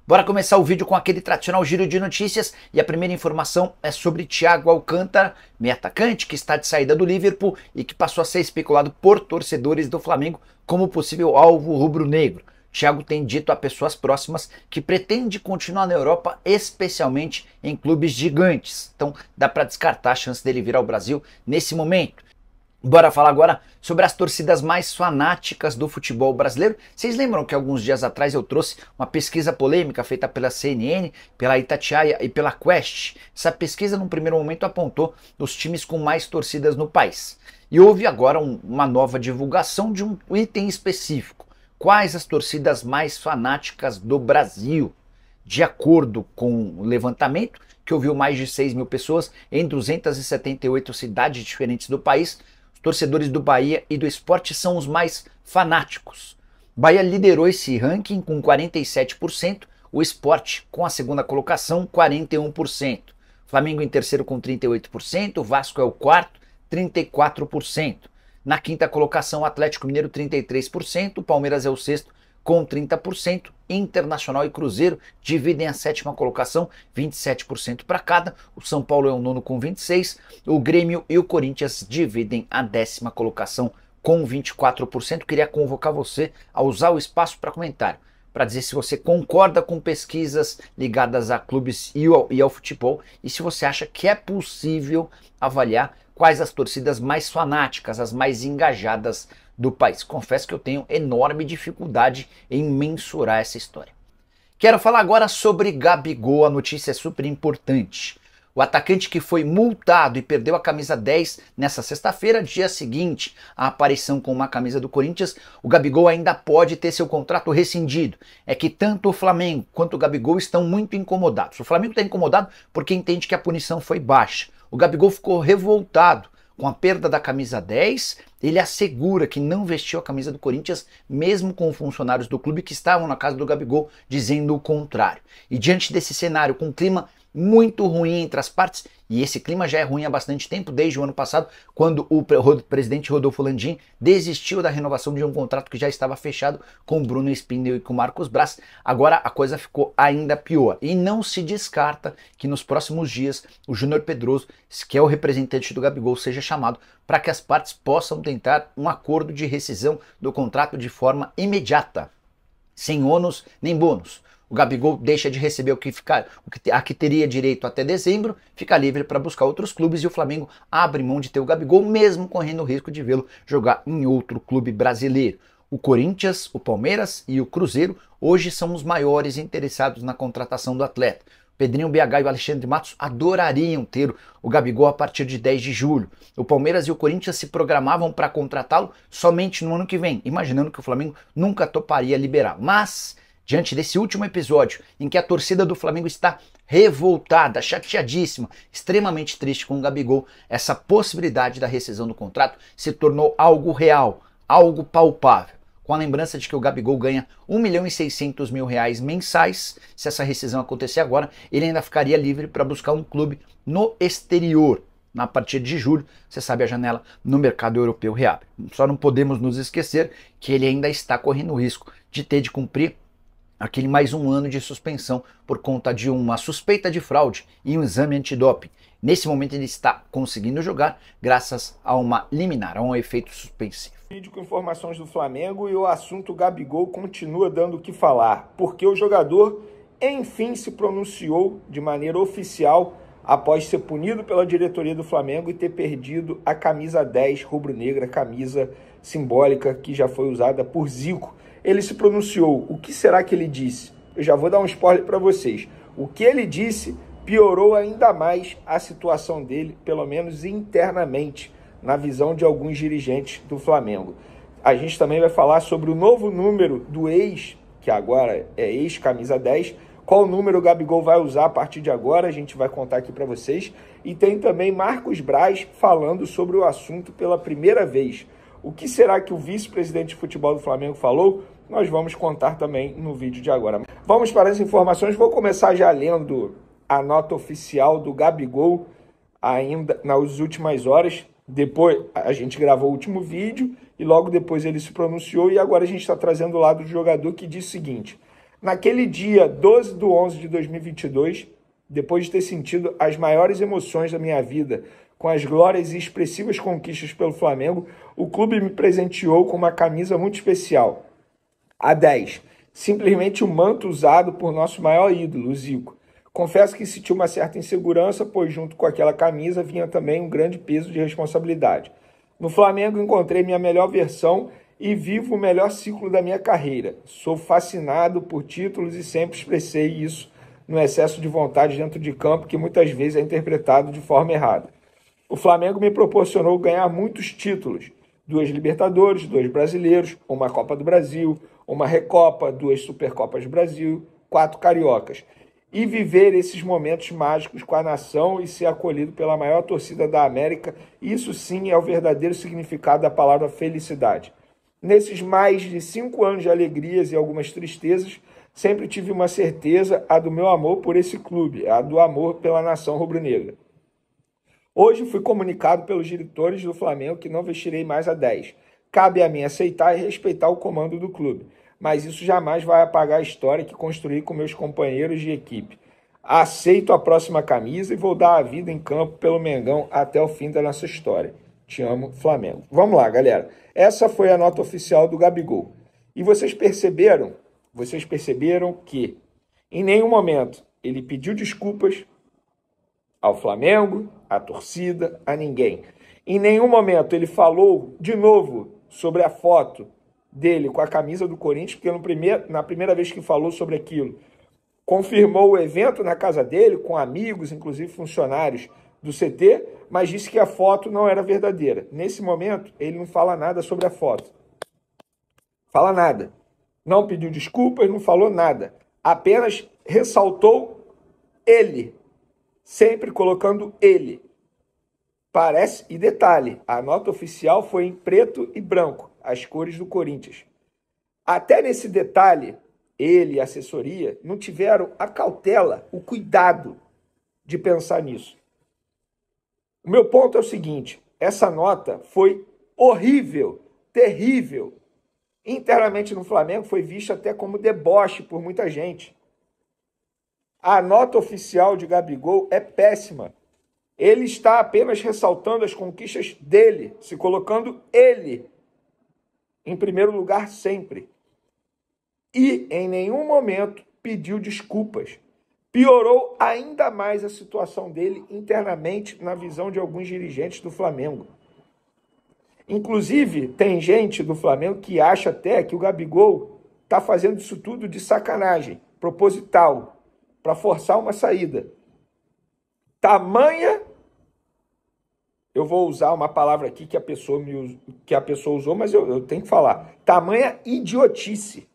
Bora começar o vídeo com aquele tradicional giro de notícias e a primeira informação é sobre Thiago Alcântara, meio atacante que está de saída do Liverpool e que passou a ser especulado por torcedores do Flamengo como possível alvo rubro-negro. Thiago tem dito a pessoas próximas que pretende continuar na Europa, especialmente em clubes gigantes. Então dá para descartar a chance dele vir ao Brasil nesse momento. Bora falar agora sobre as torcidas mais fanáticas do futebol brasileiro. Vocês lembram que alguns dias atrás eu trouxe uma pesquisa polêmica feita pela CNN, pela Itatiaia e pela Quest? Essa pesquisa, num primeiro momento, apontou os times com mais torcidas no país. E houve agora uma nova divulgação de um item específico. Quais as torcidas mais fanáticas do Brasil? De acordo com o levantamento, que ouviu mais de 6 mil pessoas em 278 cidades diferentes do país, torcedores do Bahia e do Sport são os mais fanáticos. Bahia liderou esse ranking com 47%, o Sport com a segunda colocação, 41%. Flamengo em terceiro com 38%, o Vasco é o quarto, 34%. Na quinta colocação, o Atlético Mineiro, 33%, o Palmeiras é o sexto com 30%, Internacional e Cruzeiro dividem a sétima colocação, 27% para cada, o São Paulo é o nono com 26%, o Grêmio e o Corinthians dividem a décima colocação com 24%. Queria convocar você a usar o espaço para comentário, para dizer se você concorda com pesquisas ligadas a clubes e ao futebol e se você acha que é possível avaliar quais as torcidas mais fanáticas, as mais engajadas do país. Confesso que eu tenho enorme dificuldade em mensurar essa história. Quero falar agora sobre Gabigol, a notícia é super importante. O atacante que foi multado e perdeu a camisa 10 nessa sexta-feira, dia seguinte à aparição com uma camisa do Corinthians, o Gabigol ainda pode ter seu contrato rescindido. É que tanto o Flamengo quanto o Gabigol estão muito incomodados. O Flamengo está incomodado porque entende que a punição foi baixa. O Gabigol ficou revoltado com a perda da camisa 10, ele assegura que não vestiu a camisa do Corinthians, mesmo com funcionários do clube que estavam na casa do Gabigol dizendo o contrário. E diante desse cenário, com um clima muito ruim entre as partes, e esse clima já é ruim há bastante tempo, desde o ano passado, quando o presidente Rodolfo Landim desistiu da renovação de um contrato que já estava fechado com o Bruno Spindel e com o Marcos Braz, agora a coisa ficou ainda pior. E não se descarta que nos próximos dias o Júnior Pedroso, que é o representante do Gabigol, seja chamado para que as partes possam tentar um acordo de rescisão do contrato de forma imediata, sem ônus nem bônus. O Gabigol deixa de receber a que teria direito até dezembro, fica livre para buscar outros clubes e o Flamengo abre mão de ter o Gabigol, mesmo correndo o risco de vê-lo jogar em outro clube brasileiro. O Corinthians, o Palmeiras e o Cruzeiro hoje são os maiores interessados na contratação do atleta. O Pedrinho BH e o Alexandre Matos adorariam ter o Gabigol a partir de 10 de julho. O Palmeiras e o Corinthians se programavam para contratá-lo somente no ano que vem, imaginando que o Flamengo nunca toparia liberar. Mas diante desse último episódio, em que a torcida do Flamengo está revoltada, chateadíssima, extremamente triste com o Gabigol, essa possibilidade da rescisão do contrato se tornou algo real, algo palpável. Com a lembrança de que o Gabigol ganha R$1.600.000 mensais, se essa rescisão acontecer agora, ele ainda ficaria livre para buscar um clube no exterior. A partir de julho, você sabe, a janela no mercado europeu reabre. Só não podemos nos esquecer que ele ainda está correndo o risco de ter de cumprir aquele mais um ano de suspensão por conta de uma suspeita de fraude em um exame antidoping. Nesse momento ele está conseguindo jogar graças a uma liminar, a um efeito suspensivo. Vídeo com informações do Flamengo e o assunto Gabigol continua dando o que falar, porque o jogador enfim se pronunciou de maneira oficial após ser punido pela diretoria do Flamengo e ter perdido a camisa 10 rubro-negra, camisa simbólica que já foi usada por Zico. Ele se pronunciou. O que será que ele disse? Eu já vou dar um spoiler para vocês. O que ele disse piorou ainda mais a situação dele, pelo menos internamente, na visão de alguns dirigentes do Flamengo. A gente também vai falar sobre o novo número do ex, que agora é ex-camisa 10, qual número o Gabigol vai usar a partir de agora, a gente vai contar aqui para vocês. E tem também Marcos Braz falando sobre o assunto pela primeira vez. O que será que o vice-presidente de futebol do Flamengo falou? Nós vamos contar também no vídeo de agora. Vamos para as informações. Vou começar já lendo a nota oficial do Gabigol, ainda nas últimas horas. Depois a gente gravou o último vídeo e logo depois ele se pronunciou. E agora a gente está trazendo o lado do jogador que diz o seguinte: Naquele dia 12/11/2022, depois de ter sentido as maiores emoções da minha vida com as glórias e expressivas conquistas pelo Flamengo, o clube me presenteou com uma camisa muito especial, a 10, simplesmente o manto usado por nosso maior ídolo, o Zico. Confesso que senti uma certa insegurança, pois junto com aquela camisa vinha também um grande peso de responsabilidade. No Flamengo encontrei minha melhor versão e vivo o melhor ciclo da minha carreira. Sou fascinado por títulos e sempre expressei isso no excesso de vontade dentro de campo, que muitas vezes é interpretado de forma errada. O Flamengo me proporcionou ganhar muitos títulos, 2 Libertadores, 2 Brasileiros, uma Copa do Brasil, uma Recopa, 2 Supercopas do Brasil, 4 Cariocas. E viver esses momentos mágicos com a nação e ser acolhido pela maior torcida da América, isso sim é o verdadeiro significado da palavra felicidade. Nesses mais de 5 anos de alegrias e algumas tristezas, sempre tive uma certeza, a do meu amor por esse clube, a do amor pela nação rubro-negra. Hoje fui comunicado pelos diretores do Flamengo que não vestirei mais a 10. Cabe a mim aceitar e respeitar o comando do clube, mas isso jamais vai apagar a história que construí com meus companheiros de equipe. Aceito a próxima camisa e vou dar a vida em campo pelo Mengão até o fim da nossa história. Te amo, Flamengo. Vamos lá, galera. Essa foi a nota oficial do Gabigol. E vocês perceberam que em nenhum momento ele pediu desculpas ao Flamengo, à torcida, a ninguém. Em nenhum momento ele falou de novo sobre a foto dele com a camisa do Corinthians, porque na primeira vez que falou sobre aquilo, confirmou o evento na casa dele, com amigos, inclusive funcionários do CT, mas disse que a foto não era verdadeira. Nesse momento, ele não fala nada sobre a foto. Fala nada. Não pediu desculpas, não falou nada. Apenas ressaltou ele, sempre colocando ele. Parece, e detalhe, a nota oficial foi em preto e branco, as cores do Corinthians. Até nesse detalhe, ele e a assessoria não tiveram a cautela, o cuidado de pensar nisso. O meu ponto é o seguinte, essa nota foi horrível, terrível. Internamente no Flamengo foi vista até como deboche por muita gente. A nota oficial de Gabigol é péssima. Ele está apenas ressaltando as conquistas dele, se colocando ele em primeiro lugar sempre. E em nenhum momento pediu desculpas. Piorou ainda mais a situação dele internamente na visão de alguns dirigentes do Flamengo. Inclusive, tem gente do Flamengo que acha até que o Gabigol está fazendo isso tudo de sacanagem, proposital, para forçar uma saída. Tamanha, eu vou usar uma palavra aqui que a pessoa usou, mas eu tenho que falar. Tamanha idiotice.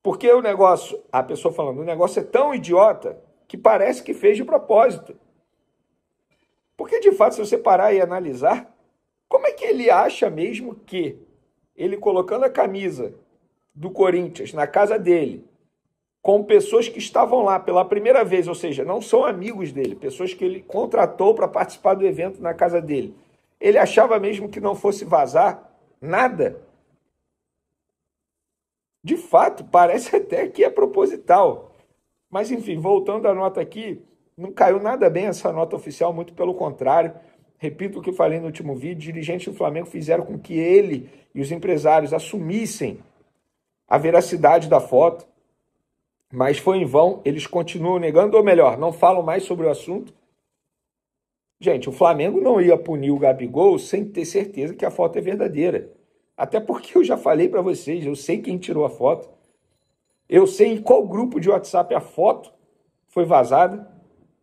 Porque o negócio, a pessoa falando, o negócio é tão idiota que parece que fez de propósito. Porque, de fato, se você parar e analisar, como é que ele acha mesmo que ele colocando a camisa do Corinthians na casa dele, com pessoas que estavam lá pela primeira vez, ou seja, não são amigos dele, pessoas que ele contratou para participar do evento na casa dele, ele achava mesmo que não fosse vazar nada? De fato, parece até que é proposital. Mas, enfim, voltando à nota aqui, não caiu nada bem essa nota oficial, muito pelo contrário. Repito o que falei no último vídeo, dirigentes do Flamengo fizeram com que ele e os empresários assumissem a veracidade da foto, mas foi em vão, eles continuam negando, ou melhor, não falam mais sobre o assunto. Gente, o Flamengo não ia punir o Gabigol sem ter certeza que a foto é verdadeira. Até porque eu já falei para vocês, eu sei quem tirou a foto, eu sei em qual grupo de WhatsApp a foto foi vazada,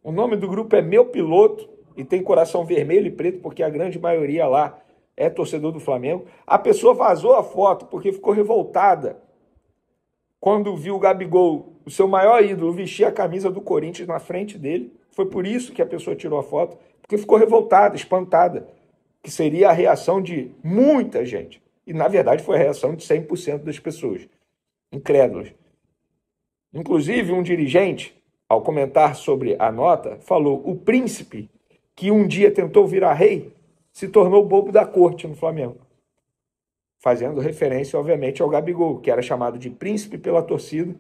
o nome do grupo é Meu Piloto, e tem coração vermelho e preto, porque a grande maioria lá é torcedor do Flamengo. A pessoa vazou a foto porque ficou revoltada quando viu o Gabigol, o seu maior ídolo, vestir a camisa do Corinthians na frente dele. Foi por isso que a pessoa tirou a foto, porque ficou revoltada, espantada, que seria a reação de muita gente. E, na verdade, foi a reação de 100% das pessoas, incrédulas. Inclusive, um dirigente, ao comentar sobre a nota, falou: o príncipe que um dia tentou virar rei se tornou bobo da corte no Flamengo. fazendo referência, obviamente, ao Gabigol, que era chamado de príncipe pela torcida.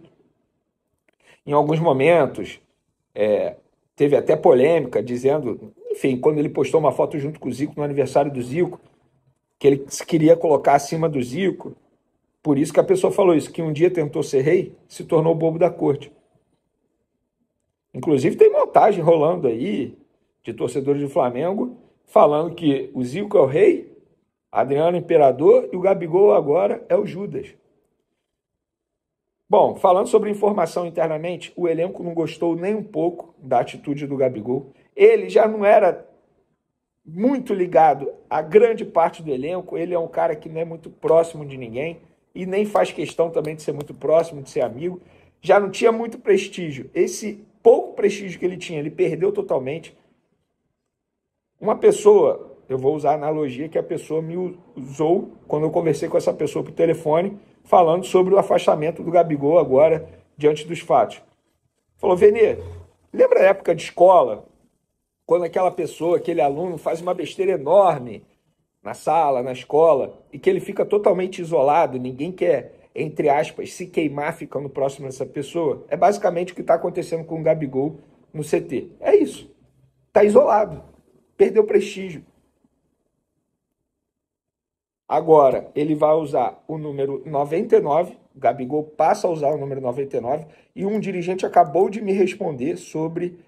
Em alguns momentos, teve até polêmica, dizendo, enfim, quando ele postou uma foto junto com o Zico no aniversário do Zico, que ele se queria colocar acima do Zico. Por isso que a pessoa falou isso, que um dia tentou ser rei, se tornou bobo da corte. Inclusive tem montagem rolando aí de torcedores do Flamengo falando que o Zico é o rei, Adriano é o imperador e o Gabigol agora é o Judas. Bom, falando sobre informação internamente, o elenco não gostou nem um pouco da atitude do Gabigol. Ele já não era muito ligado a grande parte do elenco, ele é um cara que não é muito próximo de ninguém e nem faz questão também de ser muito próximo, de ser amigo. Já não tinha muito prestígio. Esse pouco prestígio que ele tinha, ele perdeu totalmente. Uma pessoa, eu vou usar a analogia que a pessoa me usou quando eu conversei com essa pessoa por telefone, falando sobre o afastamento do Gabigol agora, diante dos fatos. Falou, Vene, lembra a época de escola, quando aquela pessoa, aquele aluno faz uma besteira enorme na sala, na escola, e que ele fica totalmente isolado, ninguém quer, entre aspas, se queimar ficando próximo dessa pessoa? É basicamente o que está acontecendo com o Gabigol no CT. É isso. Está isolado. Perdeu prestígio. Agora, ele vai usar o número 99, o Gabigol passa a usar o número 99, e um dirigente acabou de me responder sobre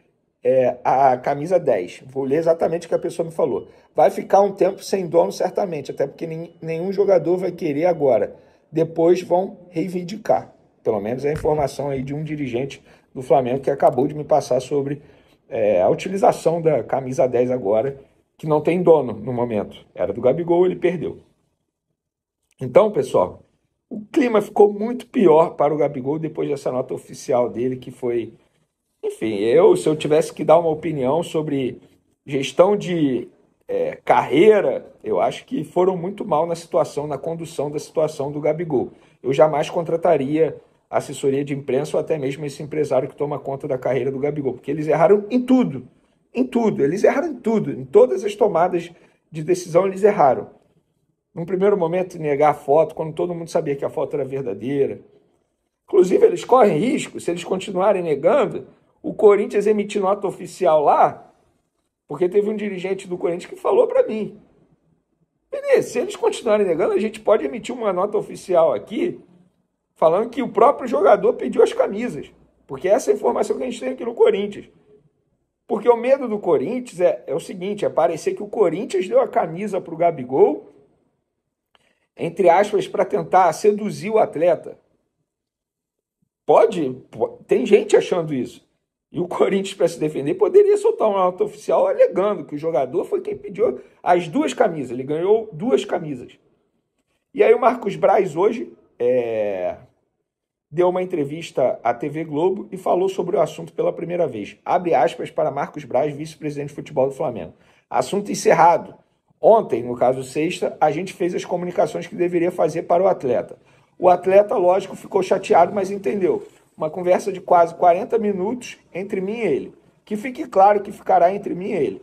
a camisa 10. Vou ler exatamente o que a pessoa me falou. Vai ficar um tempo sem dono, certamente, até porque nenhum jogador vai querer agora. Depois vão reivindicar. Pelo menos é a informação aí de um dirigente do Flamengo que acabou de me passar sobre a utilização da camisa 10 agora, que não tem dono no momento. Era do Gabigol, ele perdeu. Então, pessoal, o clima ficou muito pior para o Gabigol depois dessa nota oficial dele, que foi... Enfim, se eu tivesse que dar uma opinião sobre gestão de carreira, eu acho que foram muito mal na situação, na condução da situação do Gabigol. Eu jamais contrataria assessoria de imprensa ou até mesmo esse empresário que toma conta da carreira do Gabigol, porque eles erraram em tudo, eles erraram em tudo, em todas as tomadas de decisão eles erraram. Num primeiro momento, negar a foto, quando todo mundo sabia que a foto era verdadeira. Inclusive, eles correm risco, se eles continuarem negando, o Corinthians emitir nota oficial lá, porque teve um dirigente do Corinthians que falou para mim, beleza, se eles continuarem negando, a gente pode emitir uma nota oficial aqui, falando que o próprio jogador pediu as camisas, porque essa é a informação que a gente tem aqui no Corinthians. Porque o medo do Corinthians é o seguinte, é parecer que o Corinthians deu a camisa para o Gabigol, entre aspas, para tentar seduzir o atleta. Pode, tem gente achando isso. E o Corinthians, para se defender, poderia soltar uma nota oficial alegando que o jogador foi quem pediu as duas camisas. Ele ganhou 2 camisas. E aí o Marcos Braz hoje deu uma entrevista à TV Globo e falou sobre o assunto pela primeira vez. Abre aspas para Marcos Braz, vice-presidente de futebol do Flamengo. Assunto encerrado. Ontem, no caso sexta, a gente fez as comunicações que deveria fazer para o atleta. O atleta, lógico, ficou chateado, mas entendeu. Uma conversa de quase 40 minutos entre mim e ele. Que fique claro que ficará entre mim e ele.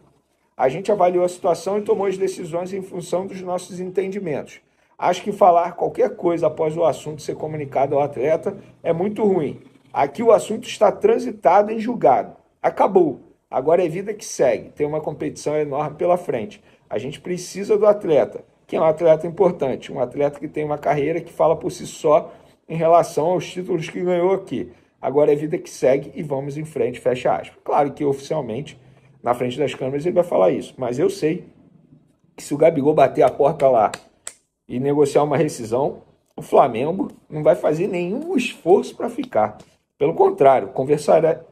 A gente avaliou a situação e tomou as decisões em função dos nossos entendimentos. Acho que falar qualquer coisa após o assunto ser comunicado ao atleta é muito ruim. Aqui o assunto está transitado em julgado. Acabou. Agora é vida que segue. Tem uma competição enorme pela frente. A gente precisa do atleta, que é um atleta importante, um atleta que tem uma carreira que fala por si só em relação aos títulos que ganhou aqui. Agora é vida que segue e vamos em frente, fecha aspas. Claro que oficialmente, na frente das câmeras, ele vai falar isso, mas eu sei que se o Gabigol bater a porta lá e negociar uma rescisão, o Flamengo não vai fazer nenhum esforço para ficar. Pelo contrário,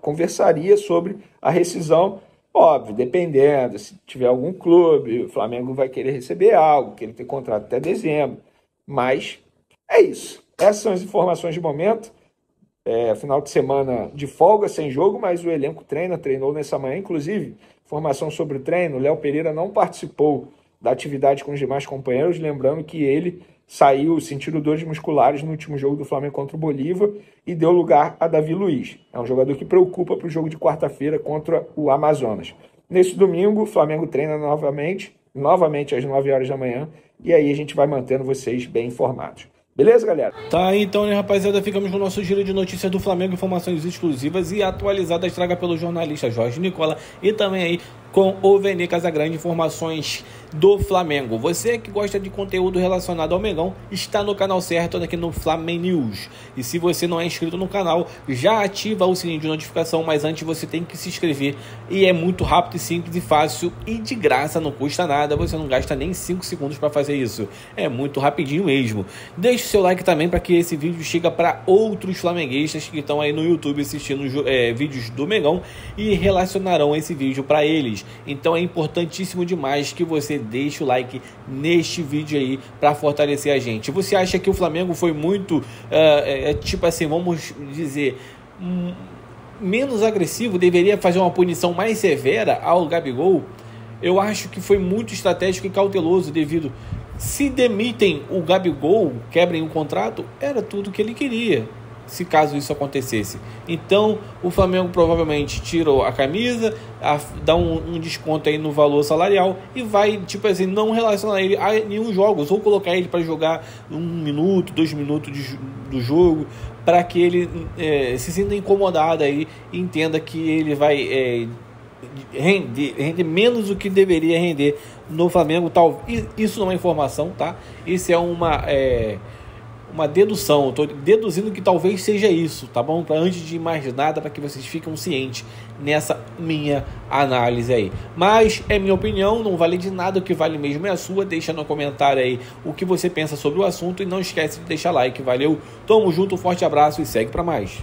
conversaria sobre a rescisão. Óbvio, dependendo, se tiver algum clube, o Flamengo vai querer receber algo, querer ter contrato até dezembro. Mas é isso. Essas são as informações de momento. Final de semana de folga, sem jogo, mas o elenco treinou nessa manhã. Inclusive, informação sobre o treino, o Léo Pereira não participou da atividade com os demais companheiros, lembrando que ele saiu sentindo dores musculares no último jogo do Flamengo contra o Bolívar e deu lugar a Davi Luiz. É um jogador que preocupa para o jogo de quarta-feira contra o Amazonas. Nesse domingo, o Flamengo treina novamente, novamente às 9 horas da manhã, e aí a gente vai mantendo vocês bem informados. Beleza, galera? Tá, então, né, rapaziada, ficamos com o nosso giro de notícias do Flamengo, informações exclusivas e atualizadas, traga pelo jornalista Jorge Nicola e também aí com o Vene Casagrande, informações do Flamengo. Você que gosta de conteúdo relacionado ao Mengão, está no canal certo, aqui no Flamengo News. E se você não é inscrito no canal, já ativa o sininho de notificação, mas antes você tem que se inscrever. E é muito rápido e simples e fácil e de graça, não custa nada, você não gasta nem 5 segundos para fazer isso. É muito rapidinho mesmo. Deixe o seu like também para que esse vídeo chegue para outros flamenguistas que estão aí no YouTube assistindo vídeos do Mengão e relacionarão esse vídeo para eles. Então é importantíssimo demais que você deixe o like neste vídeo aí para fortalecer a gente. Você acha que o Flamengo foi muito, tipo assim, vamos dizer, menos agressivo, deveria fazer uma punição mais severa ao Gabigol? Eu acho que foi muito estratégico e cauteloso, devido, se demitem o Gabigol, quebrem o contrato, era tudo que ele queria, se caso isso acontecesse. Então o Flamengo provavelmente tirou a camisa, dá um desconto aí no valor salarial e vai, tipo assim, não relacionar ele a nenhum jogos, ou colocar ele para jogar 1 minuto, 2 minutos do jogo, para que ele se sinta incomodado aí e entenda que ele vai render menos do que deveria render no Flamengo. Isso não é informação, tá? Isso é uma dedução. Estou deduzindo que talvez seja isso, tá bom? Antes de mais nada, para que vocês fiquem cientes nessa minha análise aí. Mas é minha opinião, não vale de nada, o que vale mesmo é a sua. Deixa no comentário aí o que você pensa sobre o assunto e não esquece de deixar like. Valeu, tamo junto, forte abraço e segue para mais.